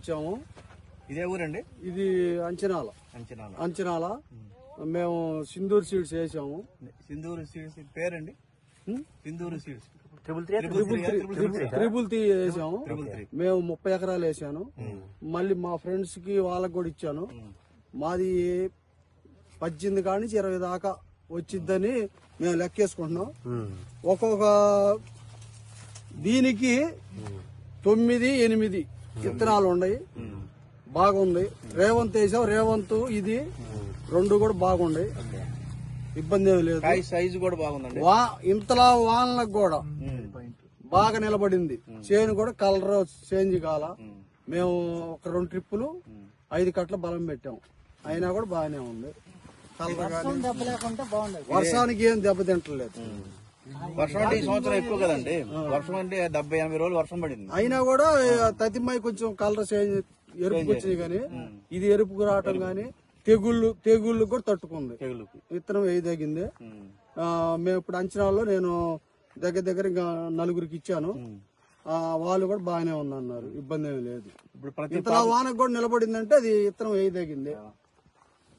ఇచ్చాము. ఇదే ఊరండి? ఇది అంచనాల. మేము సింధూర్ సీడ్స్ వేసాము. సింధూర్ సీడ్స్ పేరండి? సింధూర్ సీడ్స్ ట్రిపుల్ 3 వేసాము. మేము 30 ఎకరాలు వేసాను. మళ్ళీ మా ఫ్రెండ్స్ కి వాళ్ళకి కూడా ఇచ్చాను. మాది 18 కాడి నుంచి 20 దాకా వచ్చిద్దని మేము లెక్కేసుకుంటున్నాం. ఒక్కొక్క దీనికి 9, 8 విత్తనాలు ఉన్నాయి. బాగుంది. రేవంత్ వేసాం. రేవంత్ ఇది 2 కూడా బాగుంది. ఇబ్బంది ఏమి లేదు. సైజు కూడా బాగుందండి. ఇంతలా వానలకు కూడా బాగా నిలబడింది. చేను కూడా కలర్ చేంజ్ కాల. మేము ఒక 2 ట్రిప్పులు 5 కట్ల బలం పెట్టాం. అయినా కూడా బాగానే ఉంది. కలర్ వర్షానికి ఏం దెబ్బతింటలేదు. వర్షం అంటే ఈ సంవత్సరం ఎక్కువ కదండి. వర్షం అంటే 70-80 రోజులు వర్షం పడింది. అయినా కూడా తతిమ్మాయి కొంచెం కలర్ చేంజ్ ఎరుపుకి వచ్చినాయి కానీ ఇది ఎరుపుకు రావటం గానీ తెగుళ్ళు కూడా తట్టుకుంది. విత్తనం వేయదగింది. మేము ఇప్పుడు అంచనాల్లో నేను దగ్గర ఇంకా 4గురికి ఇచ్చాను. వాళ్ళు కూడా బాగానే ఉందన్నారు. ఇబ్బంది ఏమి లేదు. ఇంతలా వానకు కూడా నిలబడిందంటే అది విత్తనం వేయదగింది.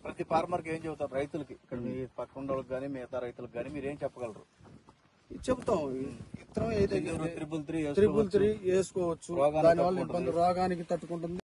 ప్రతి ఫార్మర్ కి ఏం చెబుతారు రైతులకి? ఇక్కడ మీ పక్కన వాళ్ళకి కానీ మిగతా రైతులకు కానీ మీరు ఏం చెప్పగలరు? చెప్తాం. విత్తనం వేయదగింది. ట్రిపుల్ 3 వేసుకోవచ్చు. దానివల్ల ఇబ్బంది రోగానికి తట్టుకుంటుంది.